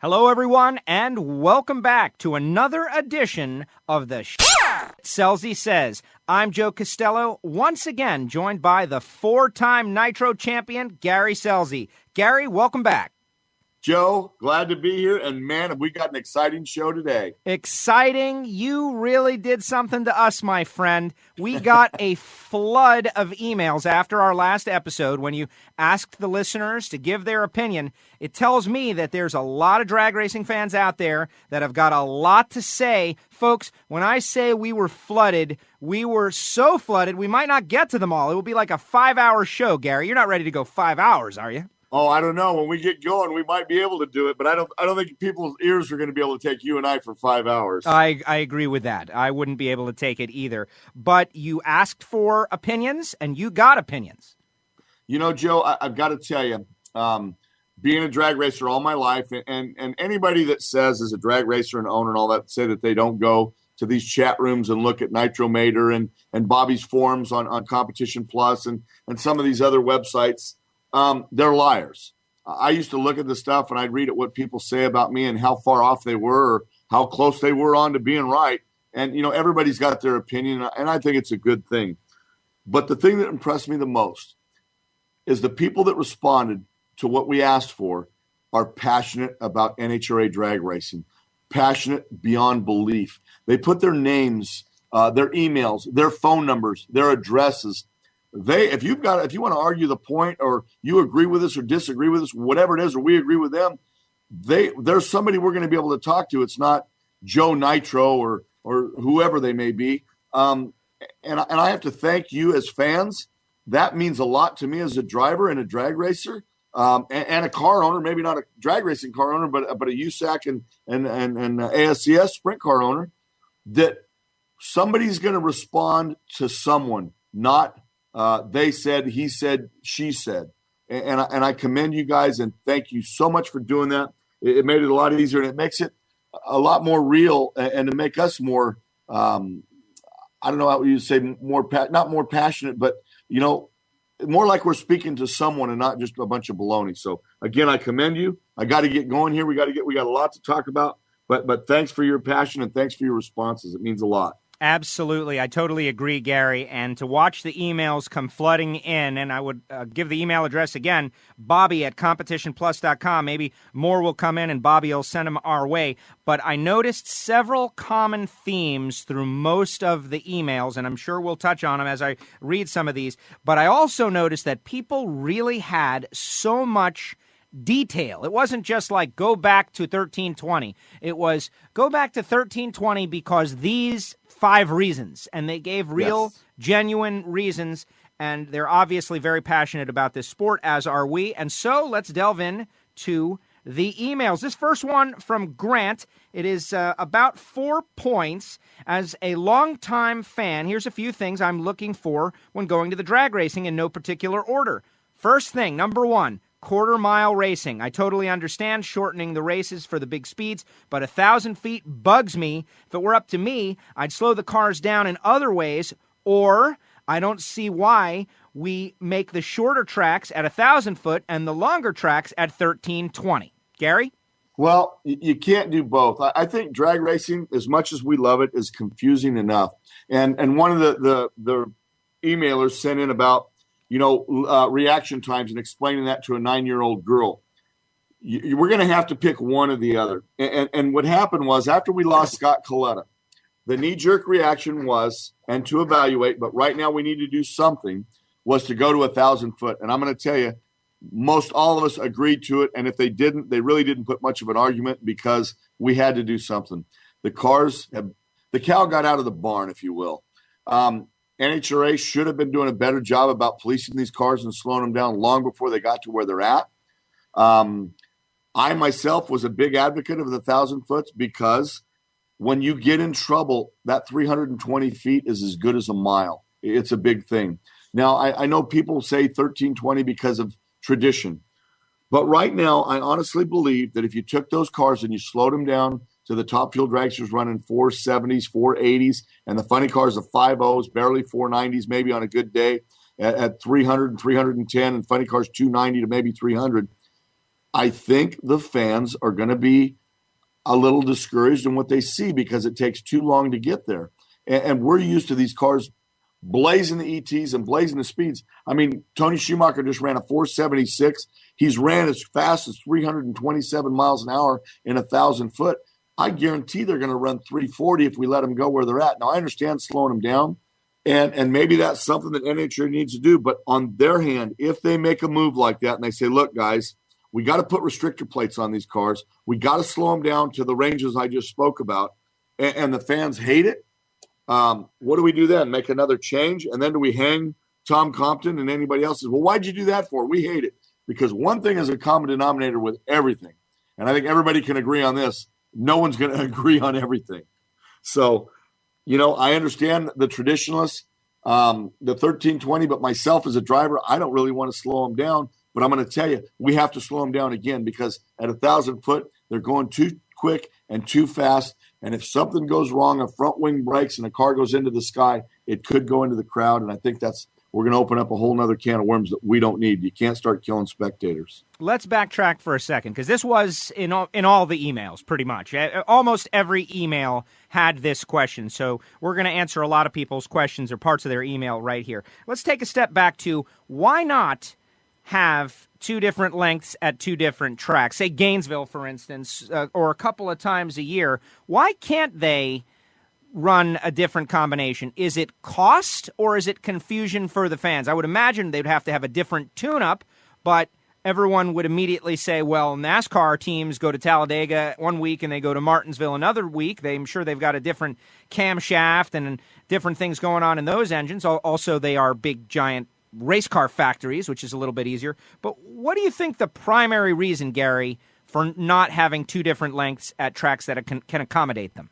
Hello, everyone, and welcome back to another edition of the SCELZI Says. I'm Joe Costello, once again joined by the four-time Nitro champion, Gary Scelzi. Gary, welcome back. Joe, glad to be here, and man, have we got an exciting show today. Exciting. You really did something to us, my friend. We got a flood of emails after our last episode when you asked the listeners to give their opinion. It tells me that there's a lot of drag racing fans out there that have got a lot to say. Folks, when I say we were flooded, we were so flooded we might not get to them all. It will be like a 5-hour show, Gary. You're not ready to go 5 hours, are you? Oh, I don't know. When we get going, we might be able to do it, but I don't think people's ears are going to be able to take you and I for 5 hours. I agree with that. I wouldn't be able to take it either. But you asked for opinions, and you got opinions. You know, Joe, I've got to tell you, being a drag racer all my life, and anybody that says as a drag racer and owner and all that, say that they don't go to these chat rooms and look at Nitromator and Bobby's forums on Competition Plus and some of these other websites, they're liars. I used to look at the stuff and I'd read at what people say about me and how far off they were or how close they were on to being right. And, you know, everybody's got their opinion, and I think it's a good thing. But the thing that impressed me the most is the people that responded to what we asked for are passionate about NHRA drag racing, passionate beyond belief. They put their names, their emails, their phone numbers, their addresses. If you want to argue the point, or you agree with us or disagree with us, whatever it is, or we agree with them, there's somebody we're going to be able to talk to. It's not Joe Nitro or whoever they may be. And I have to thank you as fans. That means a lot to me as a driver and a drag racer, and a car owner. Maybe not a drag racing car owner, but a USAC and ASCS sprint car owner. That somebody's going to respond to someone, not. They said, he said, she said. And I commend you guys and thank you so much for doing that. It made it a lot easier, and it makes it a lot more real, and to make us more, I don't know how you say, not more passionate, but, you know, more like we're speaking to someone and not just a bunch of baloney. So, again, I commend you. I got to get going here. We got a lot to talk about. But thanks for your passion and thanks for your responses. It means a lot. Absolutely. I totally agree, Gary. And to watch the emails come flooding in, and I would give the email address again, Bobby@competitionplus.com. Maybe more will come in and Bobby will send them our way. But I noticed several common themes through most of the emails, and I'm sure we'll touch on them as I read some of these. But I also noticed that people really had so much detail. It wasn't just like go back to 1320. It was go back to 1320 because these 5 reasons, and they gave real, genuine reasons, and they're obviously very passionate about this sport, as are we. And so let's delve in to the emails. This first one from Grant, it is about 4 points. As a longtime fan, here's a few things I'm looking for when going to the drag racing in no particular order. First thing, number 1, quarter-mile racing. I totally understand shortening the races for the big speeds, but 1,000 feet bugs me. If it were up to me, I'd slow the cars down in other ways, or I don't see why we make the shorter tracks at 1,000 foot and the longer tracks at 1320. Gary? Well, you can't do both. I think drag racing, as much as we love it, is confusing enough. And one of the emailers sent in about, you know, reaction times and explaining that to a 9-year-old girl. We're going to have to pick one or the other. And what happened was, after we lost Scott Coletta, the knee-jerk reaction was, and to evaluate, but right now we need to do something, was to go to 1,000 foot. And I'm going to tell you, most all of us agreed to it. And if they didn't, they really didn't put much of an argument, because we had to do something. The cow got out of the barn, if you will. NHRA should have been doing a better job about policing these cars and slowing them down long before they got to where they're at. I myself was a big advocate of the 1,000 foot, because when you get in trouble, that 320 feet is as good as a mile. It's a big thing. Now, I know people say 1320 because of tradition, but right now, I honestly believe that if you took those cars and you slowed them down to the top fuel dragsters running 470s, 480s, and the funny cars of 50s, barely 490s, maybe on a good day at 300 and 310, and funny cars 290 to maybe 300. I think the fans are going to be a little discouraged in what they see because it takes too long to get there. And we're used to these cars blazing the ETs and blazing the speeds. I mean, Tony Schumacher just ran a 476. He's ran as fast as 327 miles an hour in 1,000 foot. I guarantee they're going to run 340 if we let them go where they're at. Now, I understand slowing them down, and maybe that's something that NHRA needs to do. But on their hand, if they make a move like that and they say, look, guys, we got to put restrictor plates on these cars. We got to slow them down to the ranges I just spoke about, and the fans hate it. What do we do then? Make another change? And then do we hang Tom Compton and anybody else? Well, why'd you do that for? We hate it. Because one thing is a common denominator with everything. And I think everybody can agree on this. No one's going to agree on everything. So, I understand the traditionalists, the 1320, but myself as a driver, I don't really want to slow them down. But I'm going to tell you, we have to slow them down again because at 1,000 foot, they're going too quick and too fast. And if something goes wrong, a front wing breaks and a car goes into the sky, it could go into the crowd. And I think we're going to open up a whole nother can of worms that we don't need. You can't start killing spectators. Let's backtrack for a second, because this was in all the emails, pretty much. Almost every email had this question. So we're going to answer a lot of people's questions or parts of their email right here. Let's take a step back to why not have two different lengths at two different tracks, say Gainesville, for instance, or a couple of times a year. Why can't they run a different combination? Is it cost or is it confusion for the fans? I would imagine they'd have to have a different tune-up, but everyone would immediately say, well, NASCAR teams go to Talladega one week and they go to Martinsville another week. I'm sure they've got a different camshaft and different things going on in those engines. Also, they are big, giant race car factories, which is a little bit easier. But what do you think the primary reason, Gary, for not having two different lengths at tracks that can accommodate them?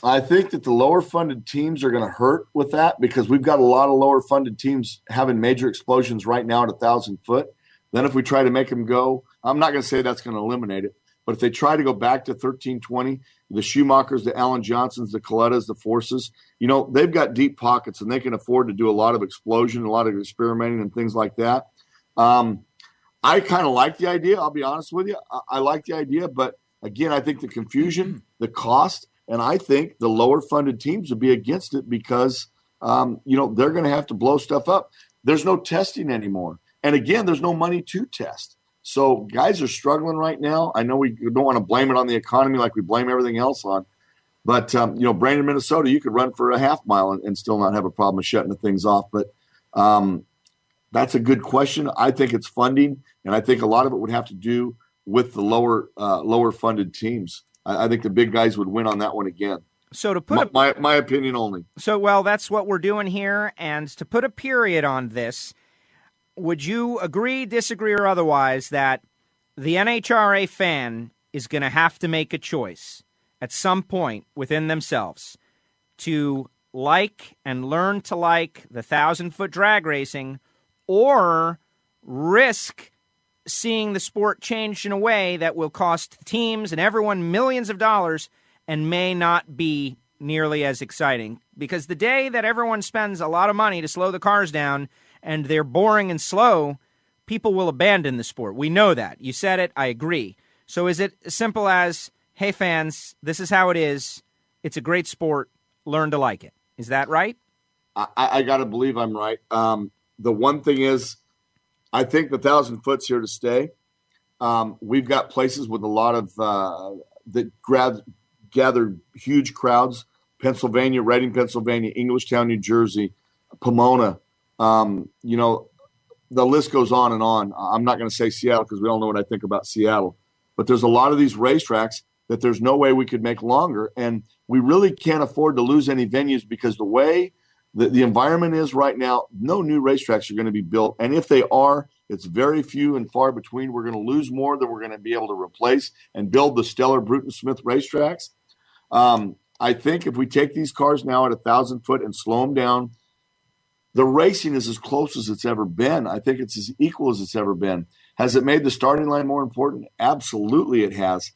I think that the lower funded teams are going to hurt with that because we've got a lot of lower funded teams having major explosions right now at 1,000 foot. Then if we try to make them go, I'm not going to say that's going to eliminate it, but if they try to go back to 1320, the Schumachers, the Alan Johnsons, the Colettas, the Forces, they've got deep pockets and they can afford to do a lot of explosion, a lot of experimenting and things like that. I kind of like the idea. I'll be honest with you. I like the idea, but again, I think the confusion, the cost, and I think the lower funded teams would be against it because, they're going to have to blow stuff up. There's no testing anymore. And again, there's no money to test. So guys are struggling right now. I know we don't want to blame it on the economy like we blame everything else on. But, Brandon, Minnesota, you could run for a half mile and still not have a problem with shutting the things off. But that's a good question. I think it's funding, and I think a lot of it would have to do with the lower funded teams. I think the big guys would win on that one again. So to put my opinion only. So, well, that's what we're doing here. And to put a period on this, would you agree, disagree, or otherwise that the NHRA fan is going to have to make a choice at some point within themselves to like and learn to like the 1,000-foot drag racing or risk seeing the sport change in a way that will cost teams and everyone millions of dollars and may not be nearly as exciting? Because the day that everyone spends a lot of money to slow the cars down and they're boring and slow, people will abandon the sport. We know that. You said it. I agree. So is it as simple as, hey, fans, this is how it is. It's a great sport. Learn to like it. Is that right? I got to believe I'm right. The one thing is, I think the 1,000 foot's here to stay. We've got places with a lot of that gather huge crowds. Pennsylvania, Reading, Pennsylvania, Englishtown, New Jersey, Pomona. The list goes on and on. I'm not going to say Seattle because we all know what I think about Seattle. But there's a lot of these racetracks that there's no way we could make longer. And we really can't afford to lose any venues because the way the environment is right now, no new racetracks are going to be built. And if they are, it's very few and far between. We're going to lose more than we're going to be able to replace and build the stellar Bruton Smith racetracks. I think if we take these cars now at 1,000 foot and slow them down, the racing is as close as it's ever been. I think it's as equal as it's ever been. Has it made the starting line more important? Absolutely it has.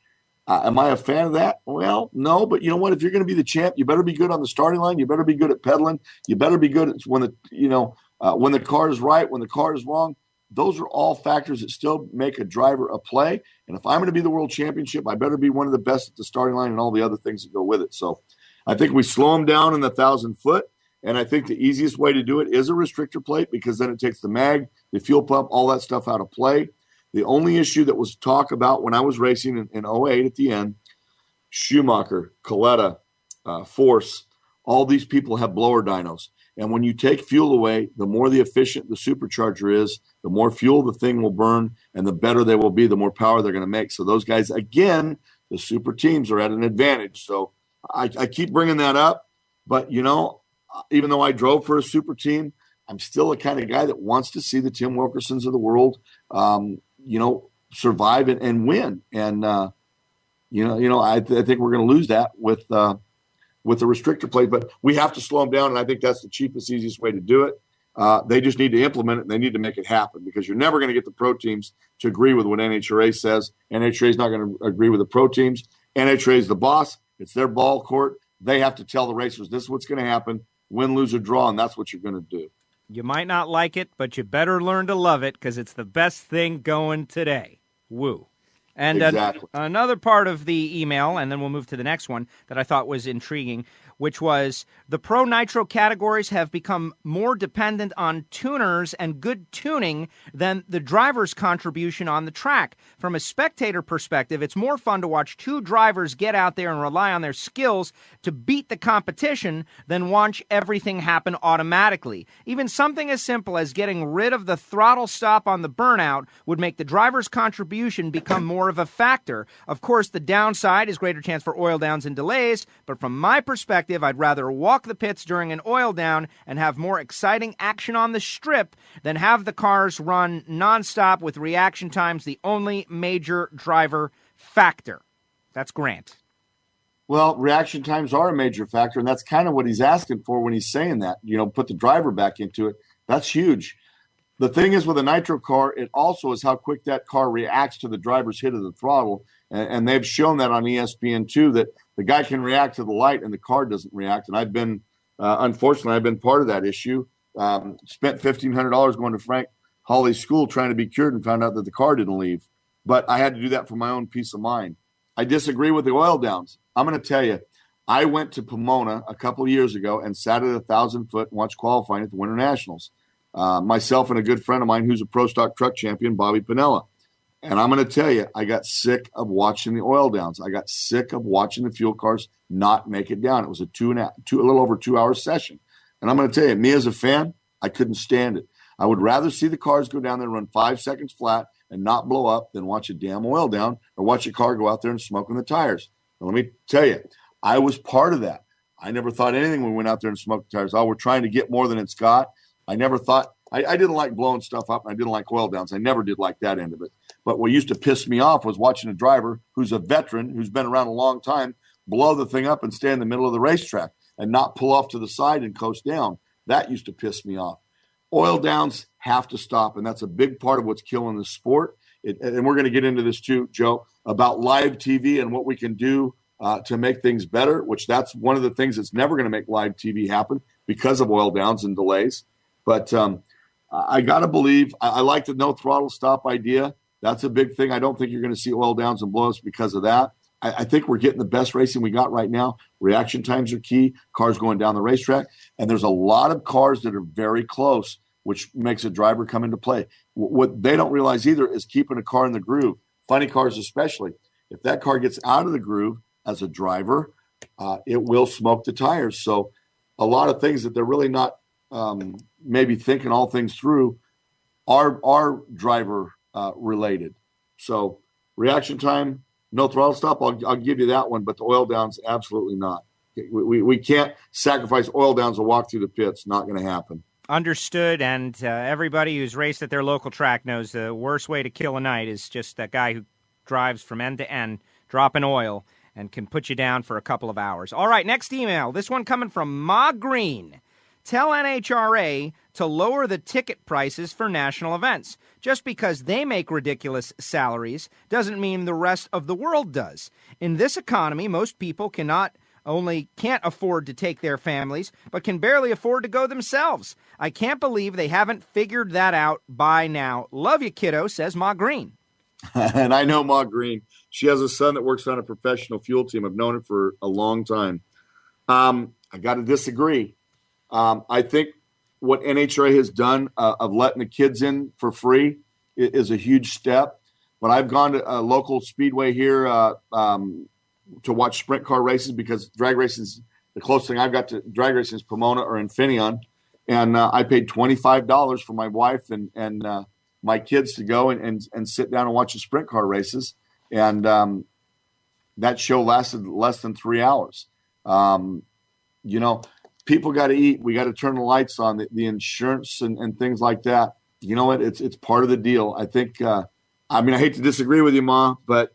Am I a fan of that? Well, no, but you know what? If you're going to be the champ, you better be good on the starting line. You better be good at pedaling. You better be good at when the car is right, when the car is wrong. those are all factors that still make a driver a play. And if I'm going to be the world championship, I better be one of the best at the starting line and all the other things that go with it. So I think we slow them down in the 1,000-foot. And I think the easiest way to do it is a restrictor plate, because then it takes the mag, the fuel pump, all that stuff out of play. The only issue that was talked about when I was racing in 08 at the end, Schumacher, Coletta, Force, all these people have blower dynos. And when you take fuel away, the more the efficient the supercharger is, the more fuel the thing will burn, and the better they will be, the more power they're going to make. So those guys, again, the super teams are at an advantage. So I keep bringing that up. But, even though I drove for a super team, I'm still the kind of guy that wants to see the Tim Wilkersons of the world, survive and win. And, I think we're going to lose that with the restrictor plate, but we have to slow them down. And I think that's the cheapest, easiest way to do it. They just need to implement it, and they need to make it happen, because you're never going to get the pro teams to agree with what NHRA says. NHRA is not going to agree with the pro teams. NHRA is the boss. It's their ball court. They have to tell the racers, this is what's going to happen, win, lose, or draw, and that's what you're going to do. You might not like it, but you better learn to love it, because it's the best thing going today. Woo. And exactly. Another part of the email, and then we'll move to the next one, that I thought was intriguing, which was the pro nitro categories have become more dependent on tuners and good tuning than the driver's contribution on the track. From a spectator perspective, it's more fun to watch two drivers get out there and rely on their skills to beat the competition than watch everything happen automatically. Even something as simple as getting rid of the throttle stop on the burnout would make the driver's contribution become more of a factor. Of course, the downside is greater chance for oil downs and delays, but from my perspective, I'd rather walk the pits during an oil down and have more exciting action on the strip than have the cars run nonstop with reaction times the only major driver factor. That's Grant. Well, reaction times are a major factor, and that's kind of what he's asking for when he's saying that. Put the driver back into it. That's huge. The thing is, with a nitro car, it also is how quick that car reacts to the driver's hit of the throttle. And they've shown that on ESPN2, that the guy can react to the light and the car doesn't react. And I've been, unfortunately, I've been part of that issue. Spent $1,500 going to Frank Hawley's school trying to be cured, and found out that the car didn't leave. But I had to do that for my own peace of mind. I disagree with the oil downs. I'm going to tell you, I went to Pomona a couple of years ago and sat at 1,000-foot and watched qualifying at the Winter Nationals. Myself and a good friend of mine who's a pro stock truck champion, Bobby Pinella. And I'm going to tell you, I got sick of watching the oil downs. I got sick of watching the fuel cars not make it down. It was a little over 2 hour session. And I'm going to tell you, me as a fan, I couldn't stand it. I would rather see the cars go down there and run 5 seconds flat and not blow up than watch a damn oil down or watch a car go out there and smoke on the tires. Now, let me tell you, I was part of that. I never thought anything when we went out there and smoked the tires. Oh, we're trying to get more than it's got. I never thought – I didn't like blowing stuff up, and I didn't like oil downs. I never did like that end of it. But what used to piss me off was watching a driver who's a veteran, who's been around a long time, blow the thing up and stay in the middle of the racetrack and not pull off to the side and coast down. That used to piss me off. Oil downs have to stop, and that's a big part of what's killing the sport. And we're going to get into this too, Joe, about live TV and what we can do to make things better, which that's one of the things that's never going to make live TV happen because of oil downs and delays. But I got to believe, I like the no throttle stop idea. That's a big thing. I don't think you're going to see oil downs and blows because of that. I think we're getting the best racing we got right now. Reaction times are key. Cars going down the racetrack. And there's a lot of cars that are very close, which makes a driver come into play. What they don't realize either is keeping a car in the groove. Funny cars especially. If that car gets out of the groove as a driver, it will smoke the tires. So a lot of things that they're really not maybe thinking all things through are driver related. So reaction time, no throttle stop, I'll give you that one, but the oil downs, absolutely not. We can't sacrifice oil downs to walk through the pits. Not going to happen. Understood, and everybody who's raced at their local track knows the worst way to kill a night is just that guy who drives from end to end, dropping oil, and can put you down for a couple of hours. All right, next email. This one coming from Ma Green. Tell NHRA to lower the ticket prices for national events. Just because they make ridiculous salaries doesn't mean the rest of the world does. In this economy, most people cannot only can't afford to take their families, but can barely afford to go themselves. I can't believe they haven't figured that out by now. Love you, kiddo, says Ma Green. And I know Ma Green. She has a son that works on a professional fuel team. I've known her for a long time. I got to disagree. I think what NHRA has done of letting the kids in for free is a huge step. But I've gone to a local speedway here to watch sprint car races because drag racing is the closest thing I've got to drag racing is Pomona or Infineon. And I paid $25 for my wife and my kids to go and sit down and watch the sprint car races. And that show lasted less than 3 hours. People got to eat. We got to turn the lights on, the insurance and things like that. You know what? It's part of the deal. I think, I hate to disagree with you, Ma, but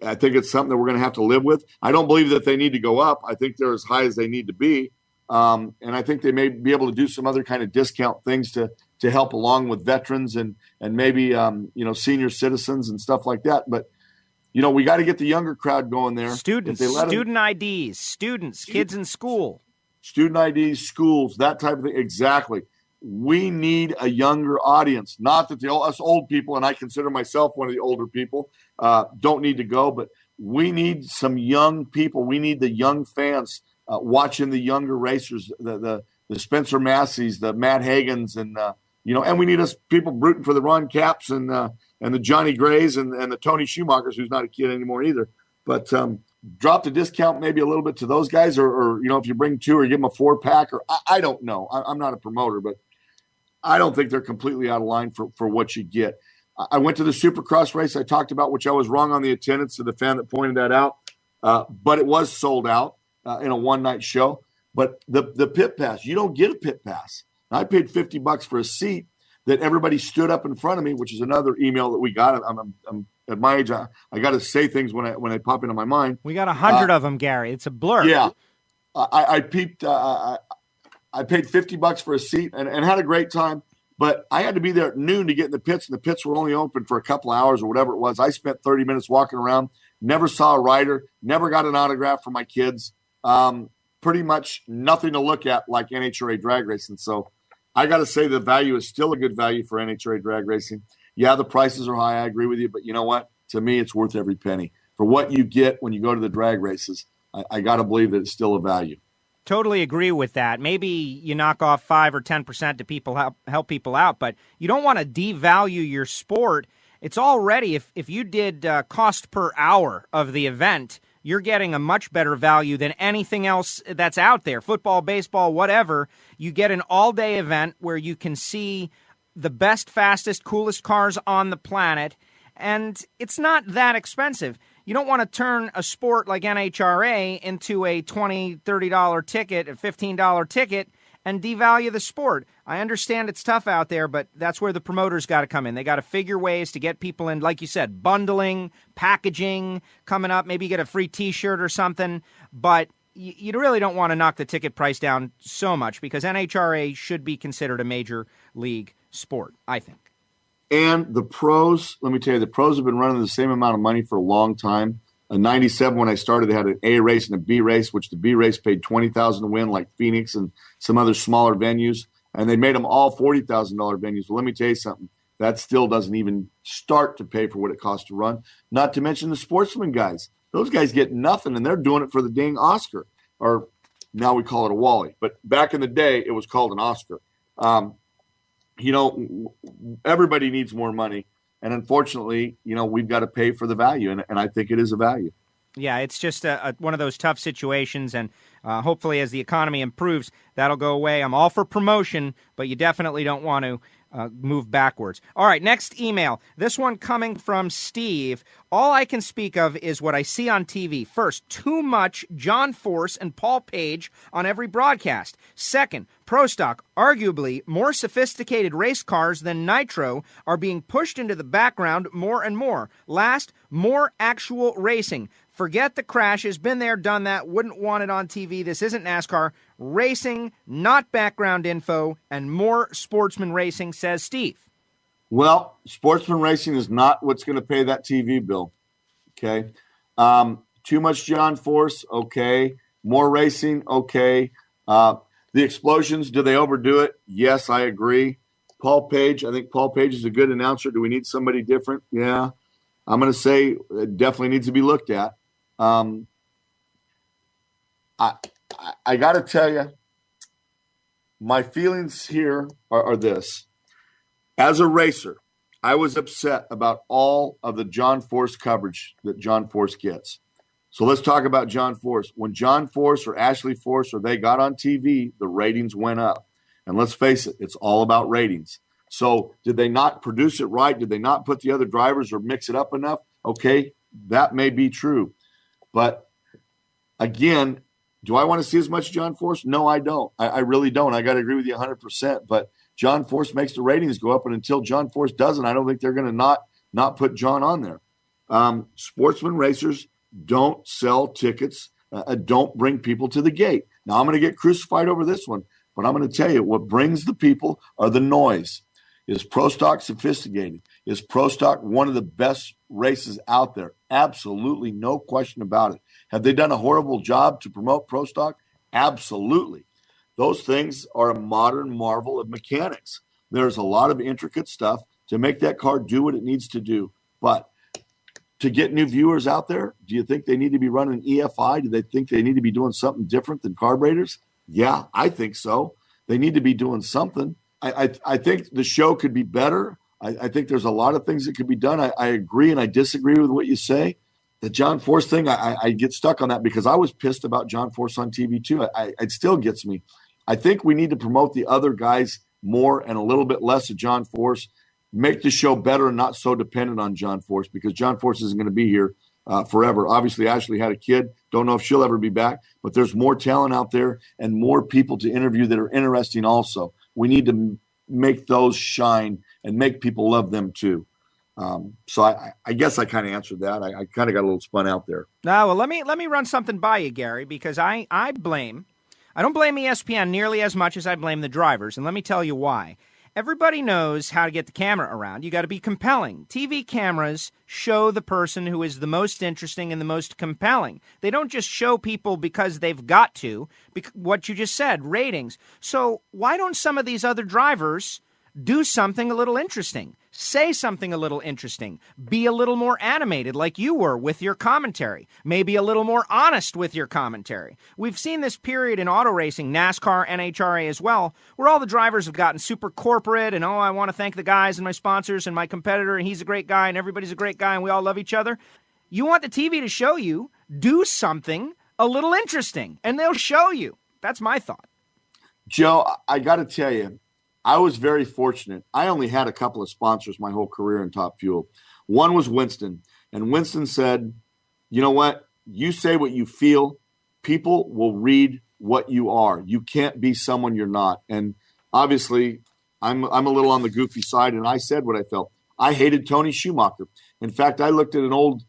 I think it's something that we're going to have to live with. I don't believe that they need to go up. I think they're as high as they need to be. And I think they may be able to do some other kind of discount things to help along with veterans and maybe, senior citizens and stuff like that. But, we got to get the younger crowd going there. Student IDs, students, kids in school. Student IDs, schools, that type of thing. Exactly. We need a younger audience. Not that us old people, and I consider myself one of the older people, don't need to go, but we need some young people. We need the young fans watching the younger racers, the Spencer Masseys, the Matt Hagans, and and we need us people rooting for the Ron Capps and the Johnny Grays and the Tony Schumachers, who's not a kid anymore either. But drop the discount maybe a little bit to those guys, or if you bring two or give them a 4-pack, or I don't know. I'm not a promoter, but I don't think they're completely out of line for what you get. I went to the Supercross race I talked about, which I was wrong on the attendance to the fan that pointed that out, but it was sold out in a one-night show. But the pit pass, you don't get a pit pass. I paid $50 for a seat that everybody stood up in front of me, which is another email that we got. I'm at my age, I got to say things when they pop into my mind. We got 100 of them, Gary. It's a blur. Yeah, I peeped. I paid $50 for a seat and had a great time. But I had to be there at noon to get in the pits, and the pits were only open for a couple hours or whatever it was. I spent 30 minutes walking around, never saw a rider, never got an autograph for my kids. Pretty much nothing to look at like NHRA drag racing. So I got to say the value is still a good value for NHRA drag racing. Yeah, the prices are high. I agree with you. But you know what? To me, it's worth every penny. For what you get when you go to the drag races, I got to believe that it's still a value. Totally agree with that. Maybe you knock off 5 or 10% to help people out, but you don't want to devalue your sport. It's already, if you did cost per hour of the event, you're getting a much better value than anything else that's out there. Football, baseball, whatever. You get an all-day event where you can see the best, fastest, coolest cars on the planet, and it's not that expensive. You don't want to turn a sport like NHRA into a $20, $30 ticket, a $15 ticket, and devalue the sport. I understand it's tough out there, but that's where the promoters got to come in. They got to figure ways to get people in, like you said, bundling, packaging, coming up, maybe get a free T-shirt or something. But you really don't want to knock the ticket price down so much because NHRA should be considered a major league sport, I think. And the pros, let me tell you, the pros have been running the same amount of money for a long time. In 97, when I started, they had an A race and a B race, which the B race paid $20,000 to win, like Phoenix and some other smaller venues. And they made them all $40,000 venues. Well, let me tell you something. That still doesn't even start to pay for what it costs to run. Not to mention the sportsman guys. Those guys get nothing, and they're doing it for the dang Oscar. Or now we call it a Wally. But back in the day, it was called an Oscar. Everybody needs more money. And unfortunately, we've got to pay for the value. And I think it is a value. Yeah, it's just one of those tough situations. And hopefully as the economy improves, that'll go away. I'm all for promotion, but you definitely don't want to move backwards. All right, next email. This one coming from Steve. All I can speak of is what I see on TV. First, too much John Force and Paul Page on every broadcast. Second, Pro Stock, arguably more sophisticated race cars than Nitro, are being pushed into the background more and more. Last, more actual racing. Forget the crashes. Been there, done that. Wouldn't want it on TV. This isn't NASCAR. Racing, not background info, and more sportsman racing, says Steve. Well, sportsman racing is not what's going to pay that TV bill. Okay. Too much John Force. Okay. More racing, okay. The explosions, do they overdo it? Yes, I agree. Paul Page, I think Paul Page is a good announcer. Do we need somebody different? Yeah. I'm going to say it definitely needs to be looked at. I got to tell you, my feelings here are this. As a racer, I was upset about all of the John Force coverage that John Force gets. So let's talk about John Force. When John Force or Ashley Force or they got on TV, the ratings went up. And let's face it, it's all about ratings. So did they not produce it right? Did they not put the other drivers or mix it up enough? Okay, that may be true. But again, do I want to see as much John Force? No, I don't. I really don't. I got to agree with you 100%. But John Force makes the ratings go up, and until John Force doesn't, I don't think they're going to not put John on there. Sportsman racers don't sell tickets, don't bring people to the gate. Now, I'm going to get crucified over this one, but I'm going to tell you what brings the people are the noise. Is Pro Stock sophisticated? Is Pro Stock one of the best races out there? Absolutely, no question about it. Have they done a horrible job to promote Pro Stock? Absolutely. Those things are a modern marvel of mechanics. There's a lot of intricate stuff to make that car do what it needs to do. But to get new viewers out there, do you think they need to be running EFI? Do they think they need to be doing something different than carburetors? Yeah, I think so. They need to be doing something. I think the show could be better. I think there's a lot of things that could be done. I agree and I disagree with what you say. The John Force thing, I get stuck on that because I was pissed about John Force on TV too. It still gets me. I think we need to promote the other guys more and a little bit less of John Force. Make the show better and not so dependent on John Force because John Force isn't going to be here forever. Obviously, Ashley had a kid. Don't know if she'll ever be back, but there's more talent out there and more people to interview that are interesting also. We need to make those shine and make people love them too. So I guess I kind of answered that. I kind of got a little spun out there. No, well, let me run something by you, Gary, because I don't blame ESPN nearly as much as I blame the drivers, and let me tell you why. Everybody knows how to get the camera around. You got to be compelling. TV cameras show the person who is the most interesting and the most compelling. They don't just show people because they've got to, what you just said, ratings. So why don't some of these other drivers do something a little interesting? Say something a little interesting. Be a little more animated like you were with your commentary. Maybe a little more honest with your commentary. We've seen this period in auto racing, NASCAR, NHRA as well, where all the drivers have gotten super corporate and, I want to thank the guys and my sponsors and my competitor, and he's a great guy and everybody's a great guy and we all love each other. You want the TV to show you, do something a little interesting, and they'll show you. That's my thought. Joe, I got to tell you, I was very fortunate. I only had a couple of sponsors my whole career in Top Fuel. One was Winston, and Winston said, you know what? You say what you feel. People will read what you are. You can't be someone you're not. And obviously, I'm a little on the goofy side, and I said what I felt. I hated Tony Schumacher. In fact, I looked at an old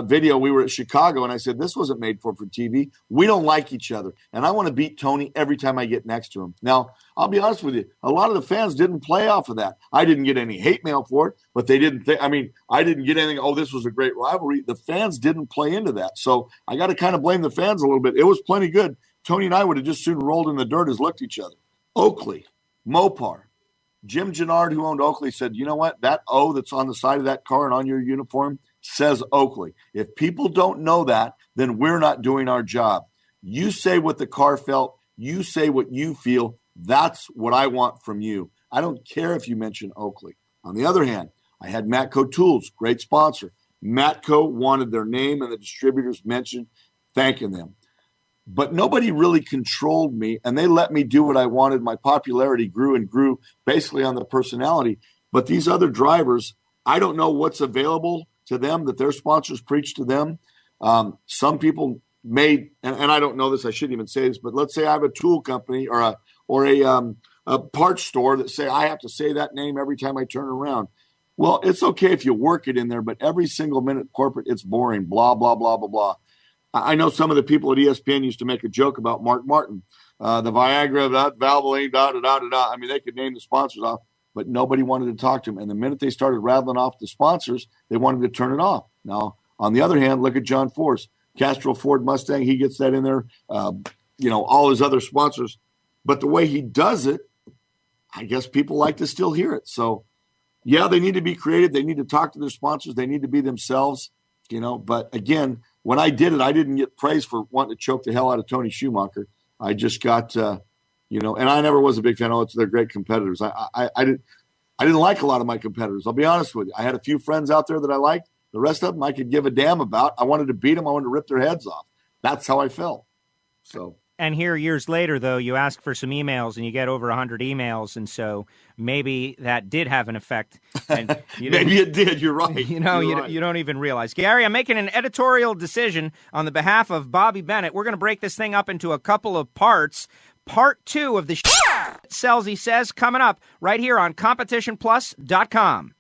video. We were at Chicago, and I said, this wasn't made for TV. We don't like each other, and I want to beat Tony every time I get next to him. Now, I'll be honest with you. A lot of the fans didn't play off of that. I didn't get any hate mail for it, but they didn't think, I didn't get anything, this was a great rivalry. The fans didn't play into that. So I got to kind of blame the fans a little bit. It was plenty good. Tony and I would have just soon rolled in the dirt as looked at each other. Oakley, Mopar, Jim Gennard, who owned Oakley, said, you know what? That O that's on the side of that car and on your uniform says Oakley. If people don't know that, then we're not doing our job. You say what the car felt. You say what you feel. That's what I want from you. I don't care if you mention Oakley. On the other hand, I had Matco Tools, great sponsor. Matco wanted their name and the distributors mentioned, thanking them. But nobody really controlled me, and they let me do what I wanted. My popularity grew and grew basically on the personality. But these other drivers, I don't know what's available to them that their sponsors preach to them. Some people made, and I don't know this, I shouldn't even say this, but let's say I have a tool company or a parts store that say I have to say that name every time I turn around. Well, it's okay if you work it in there, but every single minute corporate, it's boring, blah, blah, blah, blah, blah. I know some of the people at ESPN used to make a joke about Mark Martin, the Viagra, that Valvoline, da-da-da-da-da. They could name the sponsors off, but nobody wanted to talk to him. And the minute they started rattling off the sponsors, they wanted to turn it off. Now, on the other hand, look at John Force. Castro Ford Mustang, he gets that in there. All his other sponsors. But the way he does it, I guess people like to still hear it. So, yeah, they need to be creative. They need to talk to their sponsors. They need to be themselves, But, again, when I did it, I didn't get praise for wanting to choke the hell out of Tony Schumacher. I just got, and I never was a big fan. They're great competitors. I didn't like a lot of my competitors. I'll be honest with you. I had a few friends out there that I liked. The rest of them I could give a damn about. I wanted to beat them. I wanted to rip their heads off. That's how I felt. So. And here, years later, though, you ask for some emails and you get over 100 emails, and so maybe that did have an effect. And maybe it did. You're right. You don't even realize. Gary, I'm making an editorial decision on the behalf of Bobby Bennett. We're going to break this thing up into a couple of parts. Part 2 of the SCELZI Says coming up right here on CompetitionPlus.com.